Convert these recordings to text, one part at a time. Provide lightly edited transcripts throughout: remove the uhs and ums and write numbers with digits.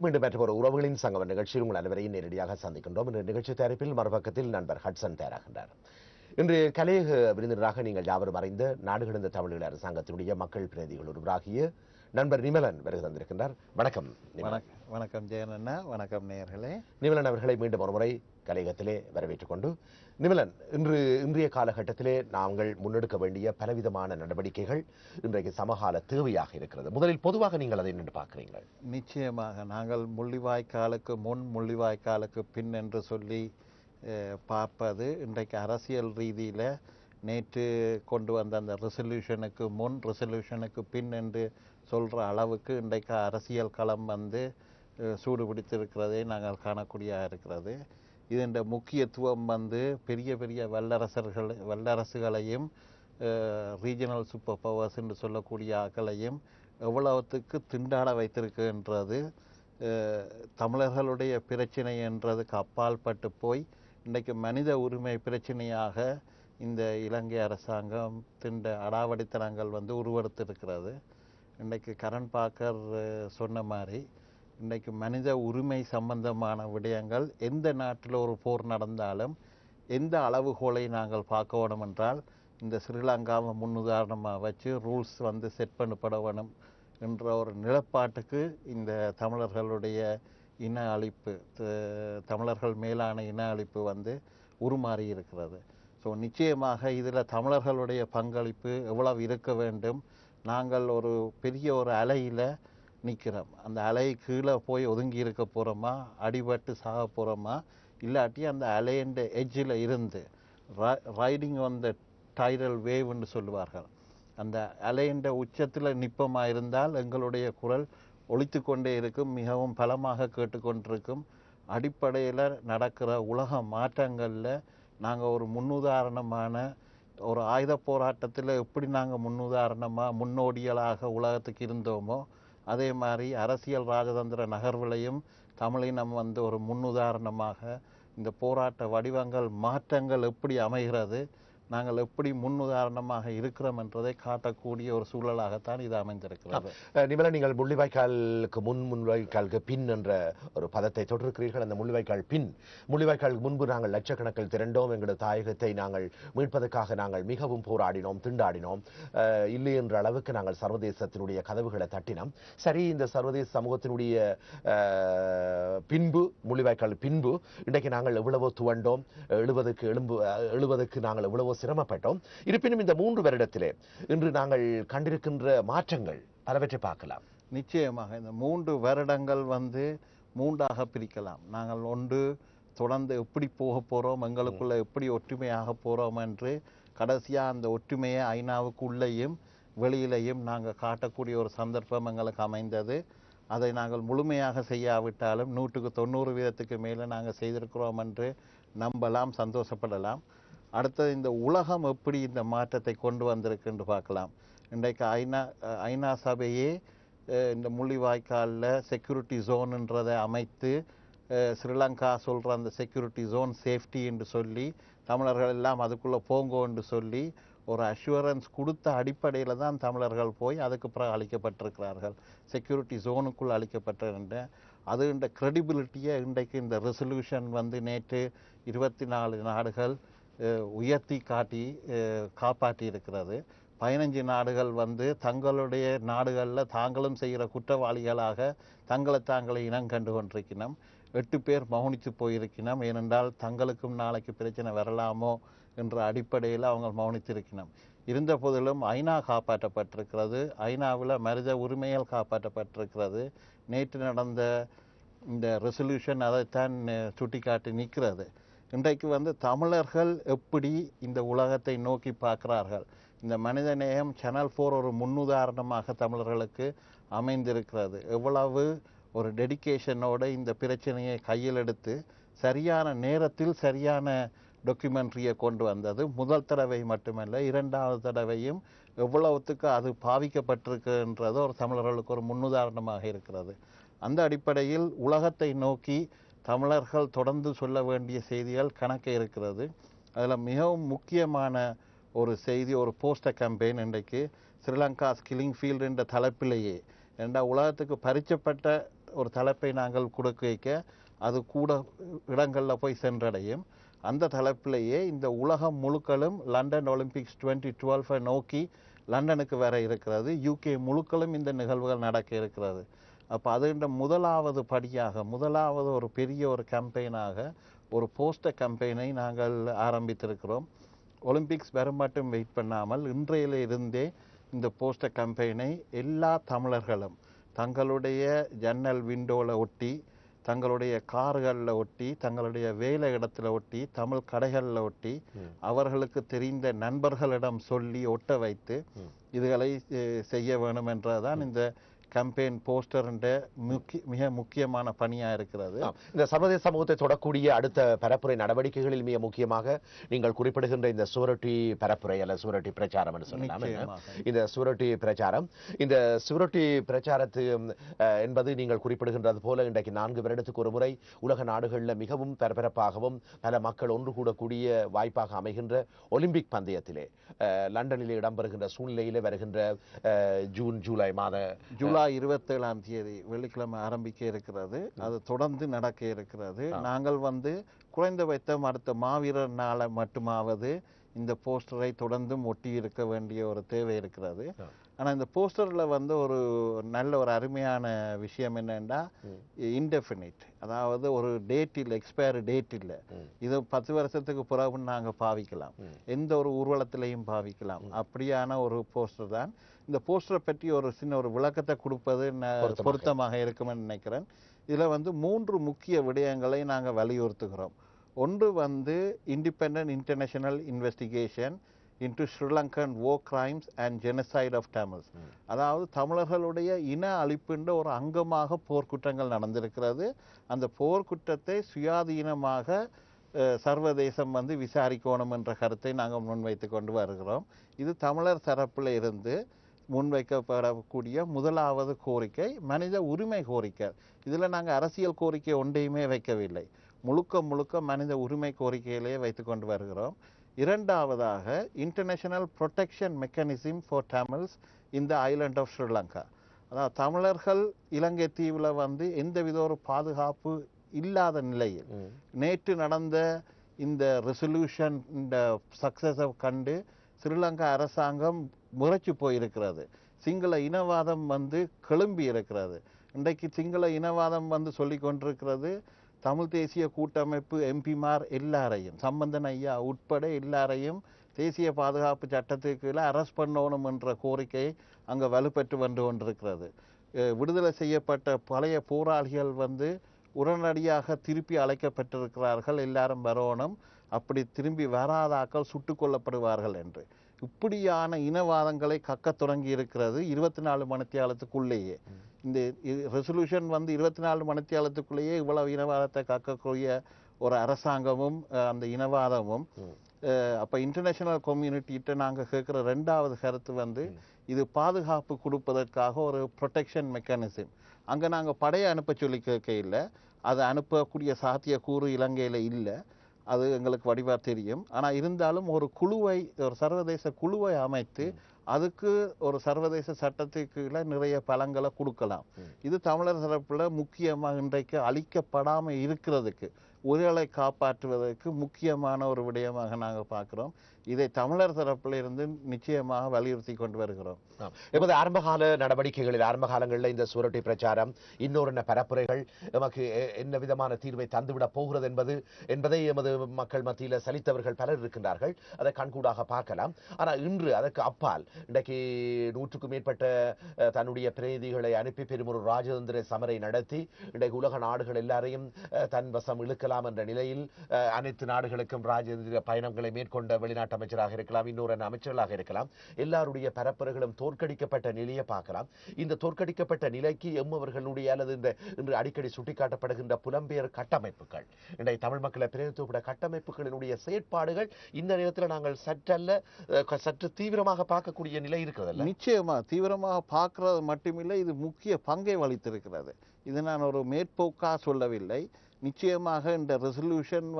மீண்டும் மற்றொரு உறவுகளின் சங்கம் நிகழ்ச்சியில் உங்கள் அனைவரையும் நேரடியாக சந்திக்கின்றோம். இந்த நிகழ்ச்சி தயாரிப்பில் மறுபக்கத்தில் நண்பர் ஹட்சன் தயாராகின்றார். இன்று கலையக விருந்தினராக நீங்கள் யாவரும் அறிந்த நாடு கடந்த தமிழீழ அரசாங்கத்தினுடைய மக்கள் பிரதிநிதிகள் ஒருவராகிய நண்பர் நிமலன் வருகை தந்திருக்கின்றார். வணக்கம். வணக்கம் ஜெயனண்ணா. வணக்கம் நேயர்களே. நிமலன் அவர்களை மீண்டும் ஒருமுறை கலையகத்திலே வரவேற்றுக் கொண்டு, நிமலன், இன்றைய காலகட்டத்திலே நாங்கள் முன்னெடுக்க வேண்டிய பலவிதமான நடவடிக்கைகள் இன்றைக்கு சமகால தேவையாக இருக்கிறது. முதலில் பொதுவாக நீங்கள் அதை நின்று பார்க்கிறீர்கள்? நிச்சயமாக நாங்கள் முள்ளிவாய்க்காலுக்கு முன் முள்ளிவாய்க்காலுக்கு பின் என்று சொல்லி பார்ப்பது இன்றைக்கு அரசியல் ரீதியில் நேற்று கொண்டு வந்த அந்த ரெசல்யூஷனுக்கு முன் ரெசல்யூஷனுக்கு பின் என்று சொல்கிற அளவுக்கு இன்றைக்கு அரசியல் களம் சூடு பிடித்திருக்கிறதை நாங்கள் காணக்கூடியதாக இருக்கிறது. இதன் முக்கியத்துவம் பெரிய பெரிய வல்லரசுகளையும் ரீஜனல் சூப்பர் பவர்ஸ் என்று சொல்லக்கூடிய ஆக்களையும் எவ்வளவுத்துக்கு திண்டாட வைத்திருக்கின்றது. தமிழர்களுடைய பிரச்சனை என்றதுக்கு அப்பால் பட்டு போய் இன்றைக்கு மனித உரிமை பிரச்சனையாக இந்த இலங்கை அரசாங்கம் அடாவடித்தனங்கள் உருவெடுத்திருக்கிறது. இன்றைக்கு கரண் பாக்கர் சொன்ன மாதிரி இன்றைக்கு மனித உரிமை சம்பந்தமான விடயங்கள் எந்த நாட்டில் ஒரு போர் நடந்தாலும் எந்த அளவுகோலை நாங்கள் பார்க்க வேணும் என்றால் இந்த ஸ்ரீலங்காவை முன்னுதாரணமாக வச்சு ரூல்ஸ் செட் பண்ணப்பட வேணும் என்ற ஒரு நிலப்பாட்டுக்கு இந்த தமிழர்களுடைய இன அழிப்பு, தமிழர்கள் மேலான இன அழிப்பு உருமாறி இருக்கிறது. ஸோ நிச்சயமாக இதில் தமிழர்களுடைய பங்களிப்பு எவ்வளவு இருக்க வேண்டும். நாங்கள் ஒரு பெரிய ஒரு அலையில் நிற்கிறோம். அந்த அலை கீழே போய் ஒதுங்கி இருக்க போகிறோமா, அடிபட்டு சாக போகிறோமா, இல்லாட்டி அந்த அலையண்ட எட்ஜில் இருந்து ரைடிங் ஆன் த டைடல் வேவ்னு சொல்லுவார்கள், அந்த அலையண்ட உச்சத்தில் நிற்பமாக இருந்தால் எங்களுடைய குரல் ஒலித்து கொண்டே இருக்கும், மிகவும் பலமாக கேட்டுக்கொண்டிருக்கும். அடிப்படையில் நடக்கிற உலக மாற்றங்களில் நாங்கள் ஒரு முன்னுதாரணமான ஒரு ஆயுத போராட்டத்தில் எப்படி நாங்கள் முன்னோடிகளாக உலகத்துக்கு இருந்தோமோ அதே மாதிரி அரசியல் ராஜதந்திர நகர்வுலையும் தமிழினம் ஒரு முன்னுதாரணமாக இந்த போராட்ட வடிவங்கள் மாற்றங்கள் எப்படி அமைகிறது, நாங்கள் எப்படி முன்னுதாரணமாக இருக்கிறோம் என்றதை காட்டக்கூடிய ஒரு சூழலாகத்தான் இது அமைந்திருக்கிறது. நிமலன், நீங்கள் முள்ளிவாய்க்காலுக்கு முன் முள்ளிவாய்க்காலுக்கு பின் என்ற ஒரு பதத்தை தொடர்கிறீர்கள். அந்த முள்ளிவாய்க்கால் பின், முள்ளிவாய்க்காலுக்கு முன்பு நாங்கள் லட்சக்கணக்கில் திரண்டோம், எங்களது தாயகத்தை நாங்கள் மீட்பதற்காக நாங்கள் மிகவும் போராடினோம், திண்டாடினோம், இல்லை என்ற அளவுக்கு நாங்கள் சர்வதேசத்தினுடைய கதவுகளை தட்டினோம். சரி, இந்த சர்வதேச சமூகத்தினுடைய பின்பு, முள்ளிவாய்க்கால் பின்பு இன்றைக்கு நாங்கள் எவ்வளவோ துவண்டோம், எழுவதற்கு நாங்கள் எவ்வளவோ சிரமப்பட்டோம். இருப்பினும் இந்த 3 வருடத்திலே இன்று நாங்கள் கண்டிருக்கின்ற மாற்றங்கள் பலவற்றை பார்க்கலாம். நிச்சயமாக இந்த 3 வருடங்கள் 3ஆக பிரிக்கலாம். நாங்கள் ஒன்று தொடர்ந்து எப்படி போக போகிறோம், எங்களுக்குள்ள எப்படி ஒற்றுமையாக போகிறோம் என்று கடைசியாக அந்த ஒற்றுமையை ஐநாவுக்குள்ளேயும் வெளியிலையும் நாங்கள் காட்டக்கூடிய ஒரு சந்தர்ப்பம் எங்களுக்கு அமைந்தது. அதை நாங்கள் முழுமையாக செய்யாவிட்டாலும் 190% மேலே நாங்கள் செய்திருக்கிறோம் என்று நம்பலாம், சந்தோஷப்படலாம். அடுத்தது இந்த உலகம் எப்படி இந்த மாற்றத்தை கொண்டு வந்திருக்கு என்று பார்க்கலாம். இன்றைக்கு ஐநா சபையே இந்த முள்ளிவாய்க்காலில் செக்யூரிட்டி ஜோன்ன்றதை அமைத்து ஸ்ரீலங்கா சொல்கிற அந்த செக்யூரிட்டி ஜோன் சேஃப்டி என்று சொல்லி தமிழர்கள் எல்லாம் அதுக்குள்ளே போங்கோ என்று சொல்லி ஒரு அஷூரன்ஸ் கொடுத்த அடிப்படையில் தான் தமிழர்கள் போய் அதுக்கு பிறகு அளிக்கப்பட்டிருக்கிறார்கள், செக்யூரிட்டி ஜோனுக்குள் அளிக்கப்பட்டிருந்த அது இந்த கிரெடிபிலிட்டியை இன்றைக்கு இந்த ரெசல்யூஷன் நேற்று 24 நாடுகள் உயர்த்தி காப்பாற்றி இருக்கிறது. 15 நாடுகள் தங்களுடைய நாடுகளில் தாங்களும் செய்கிற குற்றவாளிகளாக தாங்களை இனம் கண்டு கொண்டிருக்கணும். 8 பேர் மௌனித்து போயிருக்கணும். ஏனென்றால் தங்களுக்கும் நாளைக்கு பிரச்சனை வரலாமோ என்ற அடிப்படையில் அவங்க மௌனித்திருக்கணும். இருந்த போதிலும் ஐநா காப்பாற்றப்பட்டிருக்கிறது, ஐநாவில் மனித உரிமைகள் காப்பாற்றப்பட்டிருக்கிறது. நேற்று நடந்த இந்த ரெசல்யூஷன் அதைத்தான் சுட்டிக்காட்டி நிற்கிறது. இன்றைக்கு தமிழர்கள் எப்படி இந்த உலகத்தை நோக்கி பார்க்கிறார்கள், இந்த மனிதநேயம் சேனல் 4 ஒரு முன்னுதாரணமாக தமிழர்களுக்கு அமைந்திருக்கிறது. எவ்வளவு ஒரு டெடிகேஷனோடு இந்த பிரச்சனையை கையில் எடுத்து சரியான நேரத்தில் சரியான டாக்குமெண்ட்ரியை கொண்டு வந்தது. முதல் தடவை மட்டுமல்ல, 2வது தடவையும் எவ்வளவுத்துக்கு அது பாவிக்கப்பட்டிருக்குன்றது ஒரு தமிழர்களுக்கு ஒரு முன்னுதாரணமாக இருக்கிறது. அந்த அடிப்படையில் உலகத்தை நோக்கி தமிழர்கள் தொடர்ந்து சொல்ல வேண்டிய செய்திகள் கணக்க இருக்கிறது. அதில் மிகவும் முக்கியமான ஒரு செய்தி, ஒரு போஸ்டர் கேம்பெயின் இன்றைக்கு ஸ்ரீலங்கா கில்லிங் ஃபீல்டு என்ற தலைப்பிலேயே, ஏண்டா உலகத்துக்கு பறிக்கப்பட்ட ஒரு தலைப்பை நாங்கள் கொடுக்க வைக்க அது கூட இடங்களில் போய் சென்றடையும். அந்த தலைப்பிலேயே இந்த உலகம் முழுக்களும் லண்டன் ஒலிம்பிக்ஸ் 2012 நோக்கி லண்டனுக்கு வர இருக்கிறது. யூகே முழுக்களும் இந்த நிகழ்வுகள் நடக்க இருக்கிறது. அப்போ அதுன்ற முதலாவது படியாக, முதலாவது ஒரு பெரிய ஒரு கேம்பெயினாக ஒரு போஸ்டர் கேம்பெயினை நாங்கள் ஆரம்பித்திருக்கிறோம். ஒலிம்பிக்ஸ் வர மட்டும் வெயிட் பண்ணாமல் இன்றையில இருந்தே இந்த போஸ்டர் கேம்பெயினை எல்லா தமிழர்களும் தங்களுடைய ஜன்னல் விண்டோவில் ஒட்டி, தங்களுடைய கார்களில் ஒட்டி, தங்களுடைய வேலை இடத்துல ஒட்டி, தமிழ் கடைகளில் ஒட்டி, அவர்களுக்கு தெரிந்த நண்பர்களிடம் சொல்லி ஒட்ட வைத்து இதுகளை செய்ய வேணும் என்றதான் இந்த கேம்பெயின் போஸ்டர் மிக முக்கியமான பணியாக இருக்கிறது. இந்த சர்வதேச சமூகத்தை தொடக்கூடிய அடுத்த பரப்புரை நடவடிக்கைகளில் மிக முக்கியமாக நீங்கள் குறிப்பிடுகின்ற இந்த சுவரொட்டி பரப்புரை அல்ல சுவரொட்டி பிரச்சாரம் என்று சொல்லலாம். இந்த சுவரொட்டி பிரச்சாரம், இந்த சுவரொட்டி பிரச்சாரத்து என்பது நீங்கள் குறிப்பிடுகின்றது போல இன்றைக்கு 4 வருடத்துக்கு ஒரு முறை உலக நாடுகளில் மிகவும் பரபரப்பாகவும் பல மக்கள் ஒன்று கூடக்கூடிய வாய்ப்பாக அமைகின்ற ஒலிம்பிக் பந்தயத்திலே லண்டனிலே இடம்பெறுகின்ற சூழ்நிலையிலே வருகின்ற ஜூலை 27 வெள்ளிக்கிழமை ஆரம்பிக்க இருக்கிறது. அது தொடர்ந்து நடக்க இருக்கிறது. நாங்கள் குறைந்தபட்சம் அடுத்த மாவீரர் நாளை மட்டுமாவது இந்த போஸ்டரை தொடர்ந்தும் ஒட்டி இருக்க வேண்டிய ஒரு தேவை இருக்கிறது. ஆனால் இந்த போஸ்டரில் ஒரு நல்ல ஒரு அருமையான விஷயம் என்னென்னா இன்டெஃபினிட், அதாவது ஒரு டேட் இல்லை, எக்ஸ்பயரி டேட் இல்லை. இது 10 வருஷத்துக்கு பிறகு நாங்கள் பாவிக்கலாம், எந்த ஒரு ஊர்வலத்திலையும் பாவிக்கலாம். அப்படியான ஒரு போஸ்டர் தான். இந்த போஸ்டரை பற்றி ஒரு சின்ன ஒரு விளக்கத்தை கொடுப்பது பொருத்தமாக இருக்குமென்னு நினைக்கிறேன். இதில் 3 முக்கிய விடயங்களை நாங்கள் வலியுறுத்துகிறோம். ஒன்று independent international investigation into Sri Lankan war crimes and genocide of Tamils. அதாவது தமிழர்களுடைய இன அழிப்புன்ற ஒரு அங்கமாக போர்க்குற்றங்கள் நடந்திருக்கிறது. அந்த போர்க்குற்றத்தை சுயாதீனமாக சர்வதேசம் விசாரிக்கணும் என்ற கருத்தை நாங்கள் முன்வைத்து கொண்டு வருகிறோம். இது தமிழர் தரப்பில் இருந்து முன்வைக்கப்படக்கூடிய முதலாவது கோரிக்கை மனித உரிமை கோரிக்கை. இதில் நாங்கள் அரசியல் கோரிக்கை ஒன்றையுமே வைக்கவில்லை, முழுக்க மனித உரிமை கோரிக்கையிலேயே வைத்து கொண்டு வருகிறோம். இரண்டாவதாக international protection mechanism for Tamils in the island of Sri Lanka. அதாவது தமிழர்கள் இலங்கை தீவில் எந்தவித ஒரு பாதுகாப்பு இல்லாத நிலையில் நேற்று நடந்த இந்த ரெசல்யூஷன் இந்த சக்சஸை கண்டு ஸ்ரீலங்கா அரசாங்கம் முறைச்சு போயிருக்கிறது. சிங்கள இனவாதம் கிளம்பி இருக்கிறது. இன்றைக்கு சிங்கள இனவாதம் சொல்லி கொண்டிருக்கிறது தமிழ் தேசிய கூட்டமைப்பு எம்பிமார் எல்லாரையும், சம்பந்தன் ஐயா உட்பட எல்லாரையும் தேசிய பாதுகாப்பு சட்டத்துக்கு அரெஸ்ட் பண்ணணும் என்ற கோரிக்கை அங்கே வலுப்பெற்று வந்து கொண்டிருக்கிறது. விடுதலை செய்யப்பட்ட பழைய போராளிகள் உடனடியாக திருப்பி அழைக்கப்பட்டிருக்கிறார்கள், எல்லாரும் வரணும், அப்படி திரும்பி வராதாக்கள் சுட்டு கொல்லப்படுவார்கள் என்று. இப்படியான இனவாதங்களை கக்க தொடங்கி இருக்கிறது 24 மணித்தியாலத்துக்குள்ளேயே. இந்த ரெசல்யூஷன் 24 மணித்தியாலத்துக்குள்ளேயே இவ்வளவு இனவாதத்தை காக்கக்கூடிய ஒரு அரசாங்கமும் அந்த இனவாதமும். அப்போ இன்டர்நேஷனல் கம்யூனிட்டிகிட்ட நாங்கள் கேட்குற 2வது கருத்து இது பாதுகாப்பு கொடுப்பதற்காக ஒரு ப்ரொடெக்ஷன் மெக்கானிசம். அங்கே நாங்கள் படையை அனுப்ப சொல்லி கேட்க இல்லை, அதை அனுப்பக்கூடிய சாத்தியக்கூறு இலங்கையில் இல்லை, அது எங்களுக்கு வடிவாக தெரியும். ஆனால் இருந்தாலும் ஒரு குழுவை, ஒரு சர்வதேச குழுவை அமைத்து அதுக்கு ஒரு சர்வதேச சட்டத்துக்கு நிறைய பலங்களை கொடுக்கலாம். இது தமிழர் தரப்புல முக்கியமாக இன்றைக்கு அளிக்கப்படாமல் இருக்கிறதுக்கு, உயிர்களை காப்பாற்றுவதற்கு முக்கியமான ஒரு விடயமாக நாங்கள் பார்க்கிறோம். இதை தமிழர் தரப்பில் இருந்து நிச்சயமாக வலியுறுத்தி கொண்டு வருகிறோம். எமது ஆரம்பகால நடவடிக்கைகளில், ஆரம்ப காலங்களில் இந்த சுவரொட்டி பிரச்சாரம், இன்னொரு பரப்புரைகள் நமக்கு என்ன விதமான தீர்வை தந்துவிடப் போகிறது என்பதை எமது மக்கள் மத்தியில் சலித்தவர்கள் பலர் இருக்கின்றார்கள். அதை கண்கூடாக பார்க்கலாம். ஆனால் இன்று அதற்கு அப்பால் இன்றைக்கு 100க்கும் மேற்பட்ட தன்னுடைய பிரதிநிதிகளை அனுப்பி பெரும் ஒரு ராஜதந்திர சமரை நடத்தி இன்றைக்கு உலக நாடுகள் எல்லாரையும் தன் வசம் இழுக்கலாம் என்ற நிலையில் அனைத்து நாடுகளுக்கும் ராஜதந்திர பயணங்களை மேற்கொண்ட வெளிநாட்டு அமைச்சராக இருக்கலாம், இன்னொரு அமைச்சர்களாக இருக்கலாம், எல்லாருடைய பரப்புரைகளும் தோற்கடிக்கப்பட்ட நிலையை பார்க்கலாம். இந்த தோற்கடிக்கப்பட்ட நிலைக்கு எம்மவர்களுடைய அல்லது இன்று அடிக்கடி சுட்டிக்காட்டப்படுகின்ற புலம்பெயர் கட்டமைப்புகள், இன்றைய தமிழ் மக்களை பிரதிநிதித்துவப்பட்ட கட்டமைப்புகளினுடைய செயற்பாடுகள் இந்த நேரத்தில் நாங்கள் சற்று தீவிரமாக பார்க்கக்கூடிய நிலை இருக்கிறது. நிச்சயமா தீவிரமாக பார்க்கறது மட்டுமில்லை, இது முக்கிய பங்கை வகித்திருக்கிறது. இது நான் ஒரு மேற்போக்காக சொல்லவில்லை. நிச்சயமாக இந்த ரெசல்யூஷன்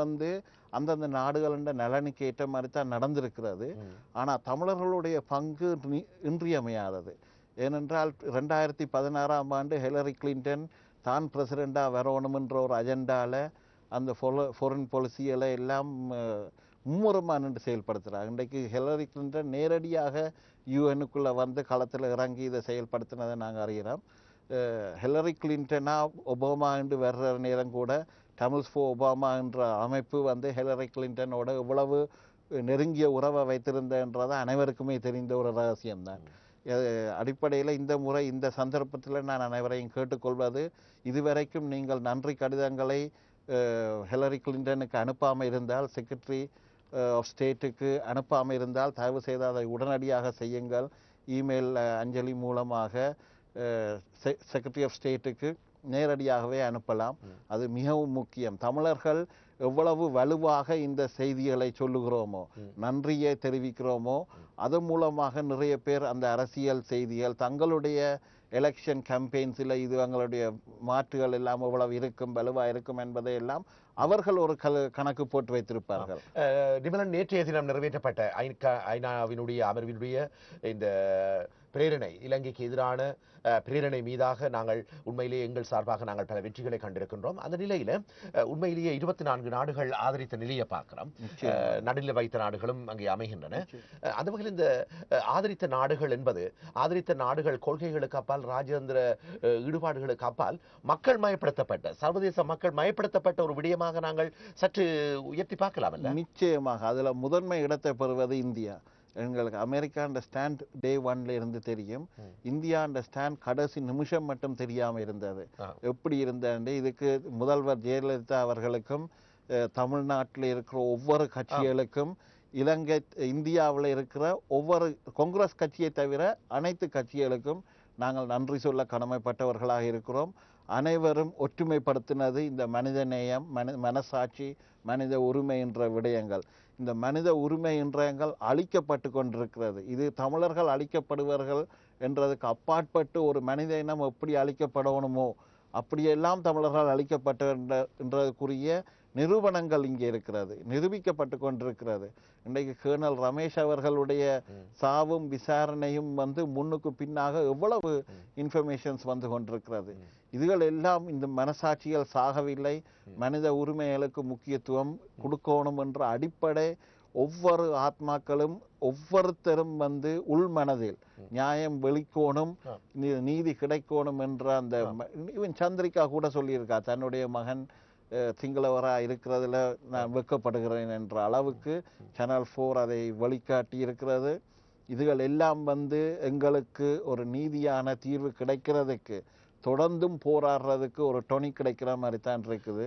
அந்தந்த நாடுகளின் நலனுக்கு ஏற்ற மாதிரி தான் நடந்திருக்கிறது. ஆனால் தமிழர்களுடைய பங்கு இன்றியமையாதது. ஏனென்றால் 2016 ஹிலரி கிளின்டன் தான் பிரசிடெண்டாக வரணுமென்ற ஒரு அஜெண்டாவில் அந்த ஃபாரின் பாலிசிகளை எல்லாம் மும்முரமாக நின்று செயல்படுத்துகிறார். இன்றைக்கு ஹிலரி கிளின்டன் நேரடியாக யூஎனுக்குள்ளே வந்து களத்தில் இறங்கி இதை செயல்படுத்தினதை நாங்கள் அறிகிறோம். ஹிலரி கிளின்டனா ஒபாமா என்று வர்ற நேரம் கூட தமிழ்ஸ் ஃபார் ஒபாமா என்ற அமைப்பு வந்து ஹிலரி கிளின்டனோட இவ்வளவு நெருங்கிய உறவை வைத்திருந்தன்றது அனைவருக்குமே தெரிந்த ஒரு ரகசியம்தான். அடிப்படையில் இந்த முறை இந்த சந்தர்ப்பத்தில் நான் அனைவரையும் கேட்டுக்கொள்வது, இதுவரைக்கும் நீங்கள் நன்றி கடிதங்களை ஹிலரி கிளின்டனுக்கு அனுப்பாமல் இருந்தால், செக்ரட்டரி ஆஃப் ஸ்டேட்டுக்கு அனுப்பாமல் இருந்தால் தயவு செய்து அதை உடனடியாக செய்யுங்கள். இமெயில் அஞ்சலி மூலமாக செக்ரட்டரி ஆஃப் ஸ்டேட்டுக்கு நேரடியாகவே அனுப்பலாம். அது மிகவும் முக்கியம். தமிழர்கள் எவ்வளவு வலுவாக இந்த செய்திகளை சொல்லுகிறோமோ, நன்றியை தெரிவிக்கிறோமோ, அதன் மூலமாக நிறைய பேர் அந்த அரசியல் செய்திகள் தங்களுடைய எலெக்ஷன் கேம்பெயின்ஸில் இது அவங்களுடைய மாற்றுகள் எல்லாம் எவ்வளவு இருக்கும், வலுவாக இருக்கும் என்பதை எல்லாம் அவர்கள் ஒரு கணக்கு போட்டு வைத்திருப்பார்கள். நிமலன், நேற்றைய தினம் நிறைவேற்றப்பட்ட ஐநாவினுடைய அமர்வினுடைய இந்த பிரேரணை, இலங்கைக்கு எதிரான பிரேரணை மீதாக நாங்கள் உண்மையிலேயே எங்கள் சார்பாக நாங்கள் பல வெற்றிகளை கண்டிருக்கின்றோம். அந்த நிலையில உண்மையிலேயே 24 நாடுகள் ஆதரித்த நிலையை பார்க்கிறோம். நடுநிலை வைத்த நாடுகளும் அங்கே அமைகின்றன. அந்த வகையில் இந்த ஆதரித்த நாடுகள் என்பது, ஆதரித்த நாடுகள் கொள்கைகளுக்கு அப்பால், ராஜேந்திர ஈடுபாடுகளுக்கு அப்பால் மக்கள் மயப்படுத்தப்பட்ட, சர்வதேச மக்கள் மயப்படுத்தப்பட்ட ஒரு விடயமாக நாங்கள் சற்று உயர்த்தி பார்க்கலாம். நிச்சயமாக அதில் முதன்மை இடத்தை பெறுவது இந்தியா. எங்களுக்கு அமெரிக்காண்ட ஸ்டாண்ட் டே 1ல இருந்து தெரியும். இந்தியாண்ட ஸ்டாண்ட் கடைசி நிமிஷம் மட்டும் தெரியாமல் இருந்தது. எப்படி இருந்தது? இதுக்கு முதல்வர் ஜெயலலிதா அவர்களுக்கும் தமிழ்நாட்டில் இருக்கிற ஒவ்வொரு கட்சிகளுக்கும், இந்தியாவில் இருக்கிற ஒவ்வொரு காங்கிரஸ் கட்சியை தவிர அனைத்து கட்சிகளுக்கும் நாங்கள் நன்றி சொல்ல கடமைப்பட்டவர்களாக இருக்கிறோம். அனைவரும் ஒற்றுமைப்படுத்தினது இந்த மனித நேயம், மனசாட்சி, மனித உரிமை என்ற விடயங்கள். இந்த மனித உரிமை என்றங்கள் அழிக்கப்பட்டு கொண்டிருக்கிறது. இது தமிழர்கள் அழிக்கப்படுவார்கள் என்றதுக்கு அப்பாற்பட்டு ஒரு மனித இனம் எப்படி அழிக்கப்படணுமோ அப்படியெல்லாம் தமிழர்கள் அழிக்கப்பட்டதுக்குரிய நிரூபணங்கள் இங்கே இருக்கிறது, நிரூபிக்கப்பட்டு கொண்டிருக்கிறது. இன்றைக்கு கர்னல் ரமேஷ் அவர்களுடைய சாவும் விசாரணையும் வந்து முன்னுக்கு பின்னாக எவ்வளவு இன்ஃபர்மேஷன்ஸ் வந்து கொண்டிருக்கிறது. இதுகள் எல்லாம் இந்த மனசாட்சிகள் சாகவில்லை, மனித உரிமைகளுக்கு முக்கியத்துவம் கொடுக்கணும் என்ற அடிப்படை ஒவ்வொரு ஆத்மாக்களும் ஒவ்வொருத்தரும் வந்து உள்மனதில் நியாயம் வெளிக்கோணும், நீதி கிடைக்கணும் என்ற அந்த இவன் சந்திரிகா கூட சொல்லியிருக்கா, தன்னுடைய மகன் சிங்களவராக இருக்கிறதுல நான் வெட்கப்படுகிறேன் என்ற அளவுக்கு சேனல் 4 அதை வழிகாட்டி இருக்கிறது. இதுகள் எல்லாம் வந்து எங்களுக்கு ஒரு நீதியான தீர்வு கிடைக்கிறதுக்கு, தொடர்ந்தும் போராடுறதுக்கு ஒரு டொனி கிடைக்கிற மாதிரி தான் இருக்குது.